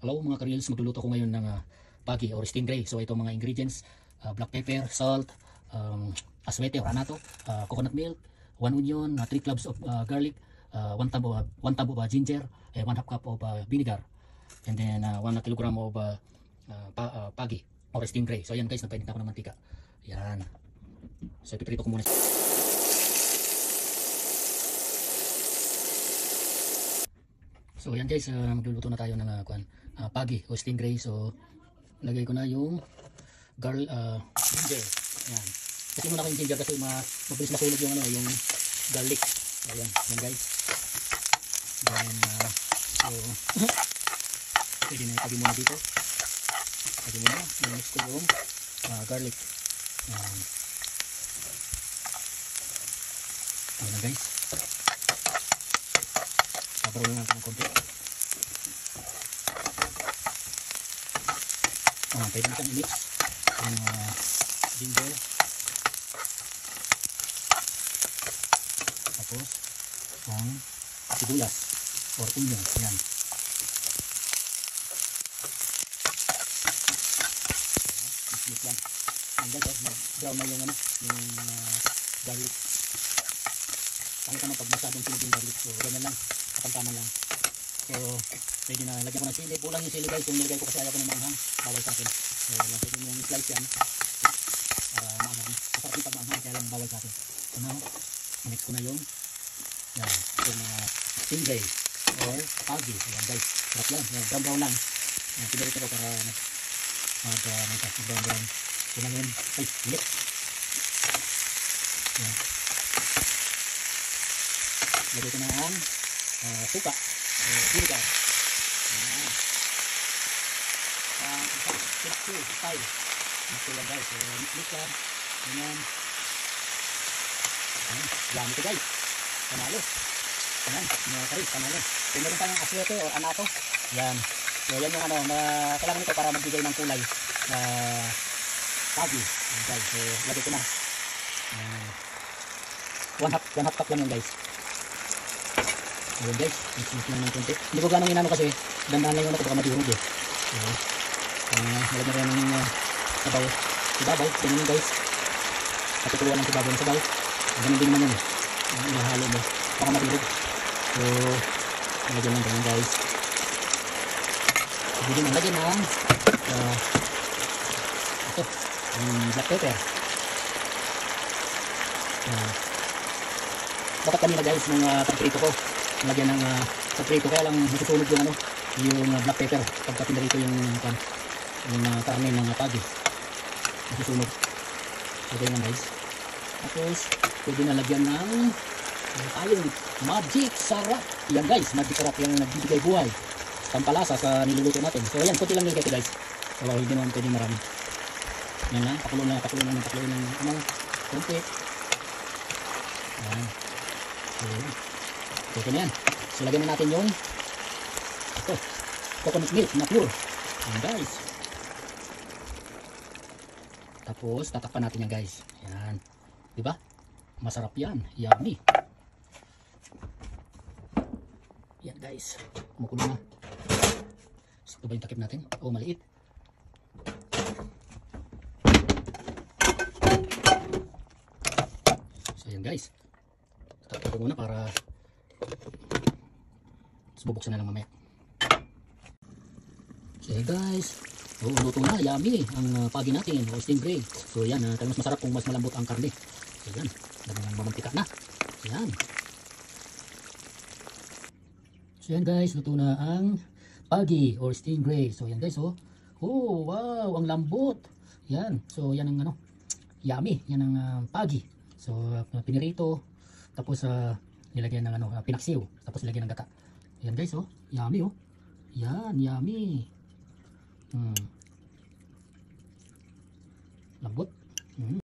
Hello mga ka-reels, magluluto ko ngayon ng pagi or stingray. So ito mga ingredients, black pepper, salt, aswete or anato, coconut milk, 1 onion, 3 cloves of garlic, 1 tub of ginger, 1 half cup of vinegar, and then 1 kilogram of pagi or stingray. So ayan guys, napainit na ako ng mantika. Yan. So ipiprito ko muna. So yan guys, magluluto na tayo ng pagi o stingray. So lagay ko na yung ginger. Yan. Kasi muna ko yung ginger kasi mabilis masunog yung yung garlic. Ayan, yan guys. Then so pwede na itagi muna dito. Itagi muna, mix ko yung garlic. Yan. Ayan guys. Sabaw lang natin ng konti. Pwede natin i-mix ang ginger. Tapos ang sibuyas or onion. Ayan. Mix lang. Ayan guys, brown na yung garlic. Pangit naman pag masyadong sinig yung garlic. So ganyan lang. Kapantaman lang. So pwede na lagyan ko ng sili. Kulang yung sili guys. Yung nilagay ko kasi ayaw ko ng maanghang. Bawal sa akin. So pwede mo yung slice yan. Maanghang. Masarap yung pag maanghang. Kaya lang bawal sa akin. So now, mix ko na yung stingray or pagi. Ayan guys. Sarap lang. Brown brown lang. Pinarito ko para mag-brown brown. So ngayon, ay, ulit. Ayan. Lagay ko na ang suka vinegar. Style masila guys. So mix lang. Ganyan. Dami ito guys. Panalo. Ayan, panalo. So meron tayong aswete o anato. Yan. So yan yung kailangan ito para magbigay ng kulay pagi. Guys, so lagay ko na 1 half cup lang yan guys. Ayan guys, mix lang ng konti. Hindi ko ganong inano kasi dandan lang yun ako baka madurog eh. Nalagyan rin ng sabaw. Sabaw, ganyan guys. Katutuluan ng sabaw ng sabaw. Ganun din naman yun. Nahalo mo, baka madurog. So, nalagyan lang ganyan guys. Pwede din nalagyan ng ito, black pepper. Dapat kanina guys, nung pagprito ko, nalagyan ng pagprito, kaya lang masusunog yung black pepper pagka pinarito yung karne ng pagi, masusunog. So ganyan guys. Tapos pwede na lagyan ng tayong magic sarap. Yan guys, magic sarap yung nagbibigay buhay, pampalasa sa niluluto natin. So ayan, kunti lang nilagay ko guys. So hindi naman pwede marami. Yan lang, pakulo ng konti. Ayan. So okay na yan. So lagyan na natin yung coconut milk na pure. Ayan guys. Tapos tatakpan natin yan guys. Ayan. Diba? Masarap yan. Yummy. Yan guys. Kumukulo na. Ito ba yung takip natin? Oh, maliit. So yan guys. Takip ko muna para bubuksan na lang mamaya. So hey guys, luto na, yummy ang pagi natin o stingray. So yan, mas masarap kung mas malambot ang karne. So yan, mamantika na. Yan. So yan guys, luto na ang pagi or stingray. So yan guys, oh wow, ang lambot. Yan, so yan ang yummy, yan ang pagi. So pinirito, tapos nilagyan ng pinaksiw, tapos nilagyan ng gata. Yan guys, oh, yummy oh. Yan, yummy. Lambot.